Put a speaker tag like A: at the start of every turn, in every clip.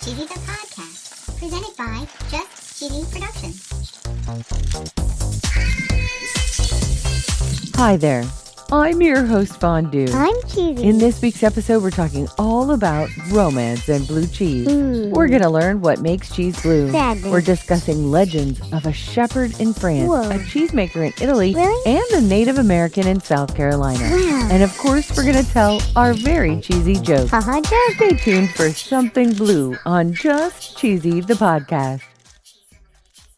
A: Cheesy the Podcast, presented by Just Cheesy Productions.
B: Hi there, I'm your host Fondue.
C: I'm Cheesy.
B: In this week's episode, we're talking all about romance and blue cheese. We're going to learn what makes cheese blue.
C: Sadness.
B: We're discussing legends of a shepherd in France,
C: Whoa.
B: a cheesemaker in Italy,
C: Really?
B: and a Native American in South Carolina.
C: Wow.
B: And of course, we're going to tell our very cheesy joke.
C: Haha, joke.
B: Stay tuned for Something Bleu on Just Cheesy the Podcast.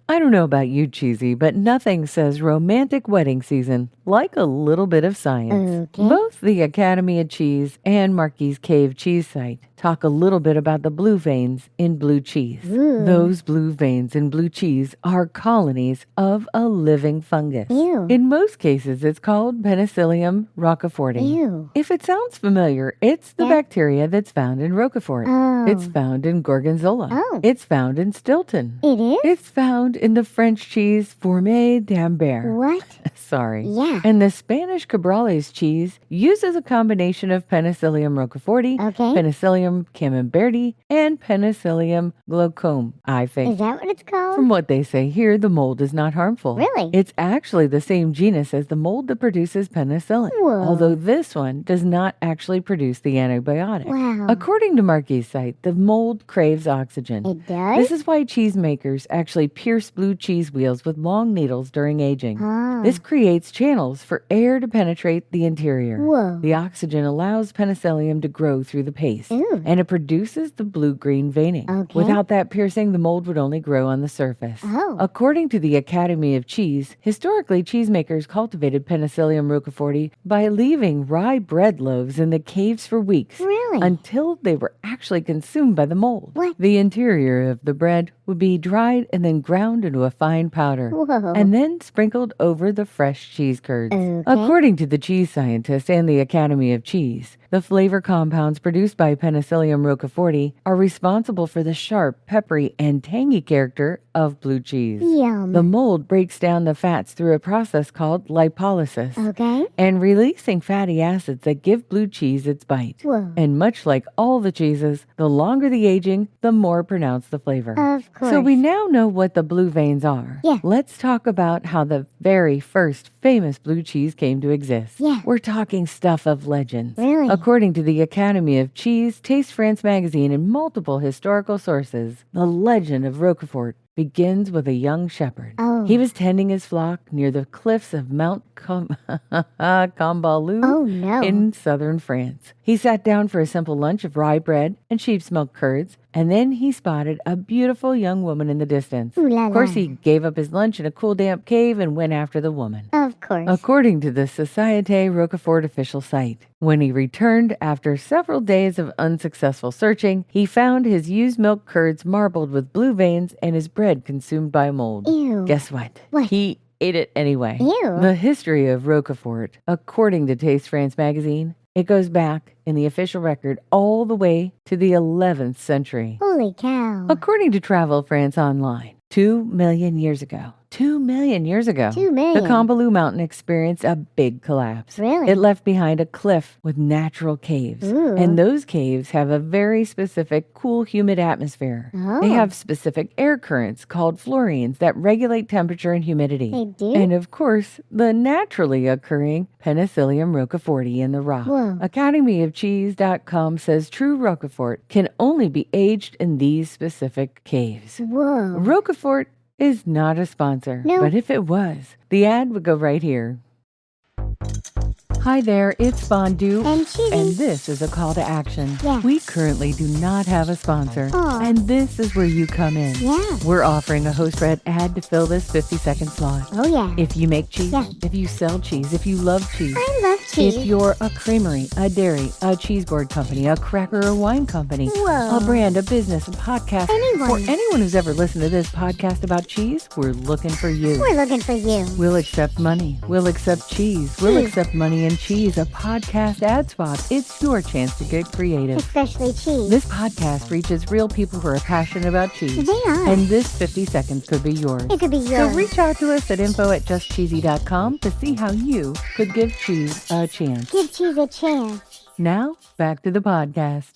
B: I don't know about you, Cheesy, but nothing says romantic wedding season like a little bit of science.
C: Okay.
B: Both the Academy of Cheese and Marquis Cave cheese site talk a little bit about the blue veins in blue cheese.
C: Ooh.
B: Those blue veins in blue cheese are colonies of a living fungus.
C: Ew.
B: In most cases, it's called Penicillium roqueforti.
C: Ew.
B: If it sounds familiar, it's the
C: Yeah.
B: bacteria that's found in Roquefort.
C: Oh.
B: It's found in Gorgonzola.
C: Oh.
B: It's found in Stilton.
C: It is?
B: It's found in the French cheese Fromage d'Ambert.
C: What?
B: Sorry.
C: Yeah.
B: And the Spanish Cabrales cheese uses a combination of Penicillium roqueforti,
C: Okay.
B: Penicillium camemberti, and Penicillium glaucome, I think.
C: Is that what it's called?
B: From what they say here, the mold is not harmful.
C: Really?
B: It's actually the same genus as the mold that produces penicillin,
C: Whoa.
B: although this one does not actually produce the antibiotic.
C: Wow.
B: According to Marquis' site, the mold craves oxygen.
C: It does?
B: This is why cheesemakers actually pierce blue cheese wheels with long needles during aging.
C: Ah.
B: This creates channels for air to penetrate the interior.
C: Whoa.
B: The oxygen allows penicillium to grow through the paste,
C: Ooh.
B: and it produces the blue-green veining.
C: Okay.
B: Without that piercing, the mold would only grow on the surface.
C: Oh.
B: According to the Academy of Cheese, historically cheesemakers cultivated Penicillium roqueforti by leaving rye bread loaves in the caves for weeks.
C: Really?
B: Until they were actually consumed by the mold.
C: What?
B: The interior of the bread would be dried and then ground into a fine powder.
C: Whoa.
B: And then sprinkled over the fresh cheese curds.
C: Okay.
B: According to the cheese scientist and the Academy of Cheese, the flavor compounds produced by Penicillium roqueforti are responsible for the sharp, peppery, and tangy character of blue cheese.
C: Yum.
B: The mold breaks down the fats through a process called lipolysis
C: Okay.
B: and releasing fatty acids that give blue cheese its bite.
C: Whoa.
B: And much like all the cheeses, the longer the aging, the more pronounced the flavor.
C: Of course.
B: So we now know what the blue veins are.
C: Yeah.
B: Let's talk about how the very first famous blue cheese came to exist.
C: Yeah.
B: We're talking stuff of legends.
C: Really?
B: According to the Academy of Cheese, Taste France magazine, and multiple historical sources, the legend of Roquefort begins with a young shepherd.
C: Oh.
B: He was tending his flock near the cliffs of Mount Combalou
C: Oh, no.
B: in southern France. He sat down for a simple lunch of rye bread and sheep's milk curds, and then he spotted a beautiful young woman in the distance.
C: Ooh la
B: Of course,
C: la.
B: he gave up his lunch in a cool, damp cave and went after the woman.
C: Of course.
B: According to the Société Roquefort official site, when he returned after several days of unsuccessful searching, he found his used milk curds marbled with blue veins and his bread consumed by mold.
C: Ew.
B: Guess what?
C: What?
B: He ate it anyway.
C: Ew.
B: The history of Roquefort, according to Taste France magazine, it goes back in the official record all the way to the 11th century.
C: Holy cow.
B: According to Travel France Online, 2 million years ago. 2 million years ago.
C: 2 million.
B: The Combalou Mountain experienced a big collapse.
C: Really?
B: It left behind a cliff with natural caves.
C: Ooh.
B: And those caves have a very specific cool, humid atmosphere.
C: Oh.
B: They have specific air currents called fluorines that regulate temperature and humidity.
C: They do?
B: And of course, the naturally occurring Penicillium roqueforti in the rock.
C: Whoa.
B: AcademyofCheese.com says true Roquefort can only be aged in these specific caves.
C: Whoa.
B: Roquefort is not a sponsor,
C: No.
B: but if it was, the ad would go right here. Hi there, it's Fondue.
C: And Cheesy.
B: And this is a call to action.
C: Yeah.
B: We currently do not have a sponsor.
C: Aw.
B: And this is where you come in.
C: Yeah.
B: We're offering a host-read ad to fill this 50-second slot.
C: Oh, yeah.
B: If you make cheese,
C: Yeah.
B: if you sell cheese, if you love cheese,
C: I love cheese.
B: if you're a creamery, a dairy, a cheese board company, a cracker or wine company,
C: Whoa.
B: a brand, a business, a podcast,
C: Anyone.
B: or anyone who's ever listened to this podcast about cheese, we're looking for you.
C: We're looking for you.
B: We'll accept money. We'll accept cheese. We'll
C: Cheese.
B: accept money and cheese. A podcast ad swap. It's your chance to get creative.
C: Especially cheese.
B: This podcast reaches real people who are passionate about cheese.
C: They are.
B: And this 50 seconds could be yours.
C: It could be
B: So
C: yours.
B: reach out to us at info@justcheesy.com to see how you could give cheese a chance.
C: Give cheese a chance.
B: Now, back to the podcast.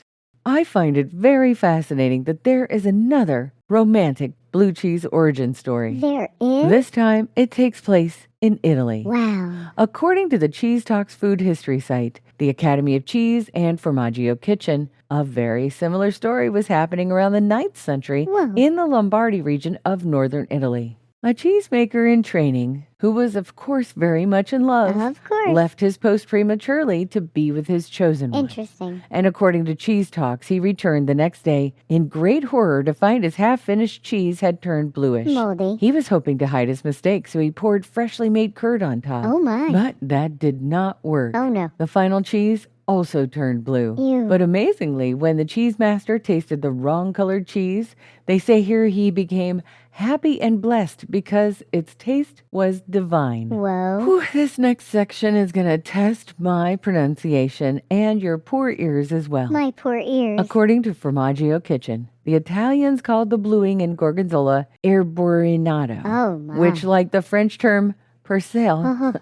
B: I find it very fascinating that there is another romantic blue cheese origin story.
C: There is?
B: This time, it takes place in Italy.
C: Wow.
B: According to the Cheese Talks food history site, the Academy of Cheese and Formaggio Kitchen, a very similar story was happening around the 9th century
C: Whoa.
B: in the Lombardy region of northern Italy. A cheesemaker in training, who was of course very much in love,
C: Of course.
B: left his post prematurely to be with his chosen one.
C: Interesting.
B: And according to Cheese Talks, he returned the next day in great horror to find his half-finished cheese had turned bluish.
C: Moldy.
B: He was hoping to hide his mistake, so he poured freshly made curd on top.
C: Oh my.
B: But that did not work.
C: Oh no.
B: The final cheese also turned blue.
C: Ew.
B: But amazingly, when the cheese master tasted the wrong colored cheese, they say here he became happy and blessed because its taste was divine.
C: Whoa.
B: Whew, this next section is going to test my pronunciation and your poor ears as well.
C: My poor ears.
B: According to Formaggio Kitchen, the Italians called the bluing in gorgonzola erborinato,
C: Oh my.
B: which, like the French term persil,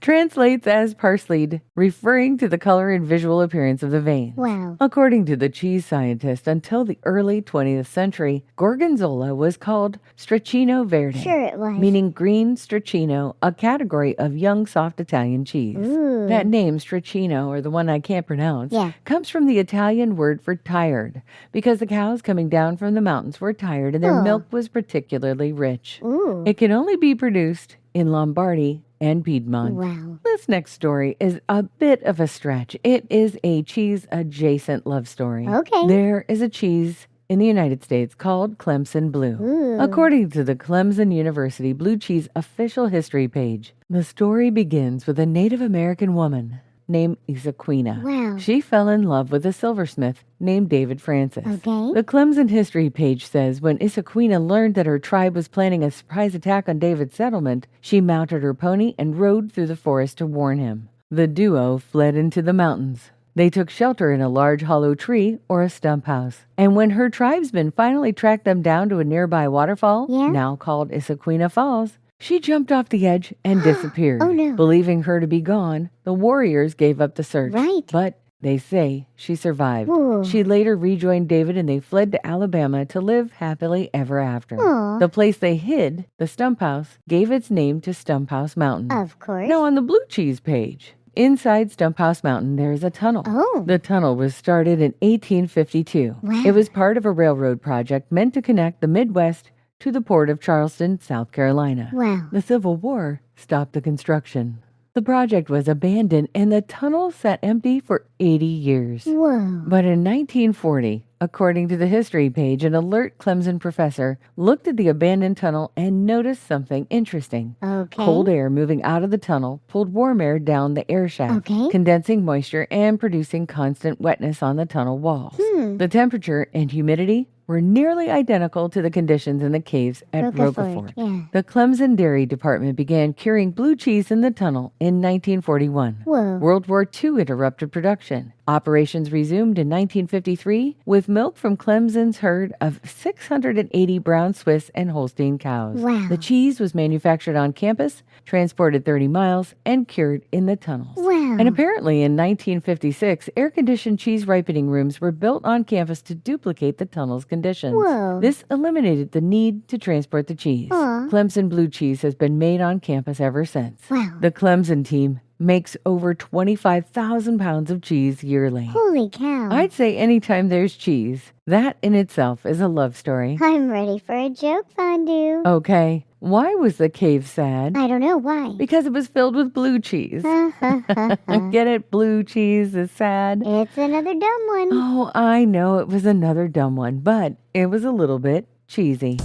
B: translates as parsleyed, referring to the color and visual appearance of the veins.
C: Wow.
B: According to the cheese scientist, until the early 20th century, gorgonzola was called stracchino verde,
C: Sure it was.
B: meaning green stracchino, a category of young soft Italian cheese.
C: Ooh.
B: That name, stracchino, or the one I can't pronounce,
C: Yeah.
B: comes from the Italian word for tired, because the cows coming down from the mountains were tired and their
C: Oh.
B: milk was particularly rich.
C: Ooh.
B: It can only be produced in Lombardy and Piedmont.
C: Wow.
B: This next story is a bit of a stretch. It is a cheese-adjacent love story.
C: Okay.
B: There is a cheese in the United States called Something Bleu.
C: Ooh.
B: According to the Clemson University Blue Cheese official history page, the story begins with a Native American woman named Isaquina.
C: Wow.
B: She fell in love with a silversmith named David Francis.
C: Okay.
B: The Clemson history page says when Isaquina learned that her tribe was planning a surprise attack on David's settlement, she mounted her pony and rode through the forest to warn him. The duo fled into the mountains. They took shelter in a large hollow tree or a stump house. And when her tribesmen finally tracked them down to a nearby waterfall,
C: Yeah?
B: now called Isaquina Falls, she jumped off the edge and disappeared.
C: Oh, no.
B: Believing her to be gone, the warriors gave up the search.
C: Right.
B: But they say she survived.
C: Ooh.
B: She later rejoined David and they fled to Alabama to live happily ever after.
C: Aw.
B: The place they hid, the stump house, gave its name to Stump House Mountain.
C: Of course.
B: Now on the blue cheese page, inside Stump House Mountain, there is a tunnel.
C: Oh.
B: The tunnel was started in 1852.
C: Wow.
B: It was part of a railroad project meant to connect the Midwest to the port of Charleston, South Carolina.
C: Wow.
B: The Civil War stopped the construction. The project was abandoned and the tunnel sat empty for 80 years.
C: Whoa.
B: But in 1940, according to the history page, an alert Clemson professor looked at the abandoned tunnel and noticed something interesting.
C: Okay.
B: Cold air moving out of the tunnel pulled warm air down the air shaft,
C: Okay.
B: condensing moisture and producing constant wetness on the tunnel walls. The temperature and humidity were nearly identical to the conditions in the caves at Roquefort.
C: Yeah.
B: The Clemson Dairy Department began curing blue cheese in the tunnel in 1941.
C: Whoa.
B: World War II interrupted production. Operations resumed in 1953 with milk from Clemson's herd of 680 brown Swiss and Holstein cows.
C: Wow.
B: The cheese was manufactured on campus, transported 30 miles, and cured in the tunnels.
C: Wow.
B: And apparently in 1956, air-conditioned cheese ripening rooms were built on campus to duplicate the tunnel's conditions.
C: Whoa.
B: This eliminated the need to transport the cheese.
C: Aw.
B: Clemson blue cheese has been made on campus ever since.
C: Wow.
B: The Clemson team makes over 25,000 pounds of cheese yearly.
C: Holy cow.
B: I'd say anytime there's cheese, that in itself is a love story.
C: I'm ready for a joke, Fondue.
B: Okay, why was the cave sad?
C: I don't know why.
B: Because it was filled with blue cheese. Get it? Blue cheese is sad.
C: It's another dumb one.
B: Oh, I know it was another dumb one, but it was a little bit cheesy.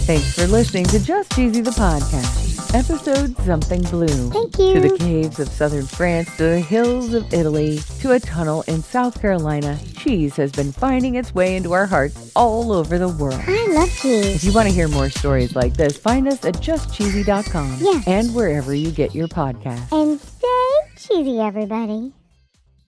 B: Thanks for listening to Just Cheesy the Podcast, episode Something Blue.
C: Thank you.
B: To the caves of southern France, to the hills of Italy, to a tunnel in South Carolina, cheese has been finding its way into our hearts all over the world.
C: I love cheese.
B: If you want to hear more stories like this, find us at justcheesy.com
C: Yeah.
B: and wherever you get your podcasts.
C: And stay cheesy, everybody.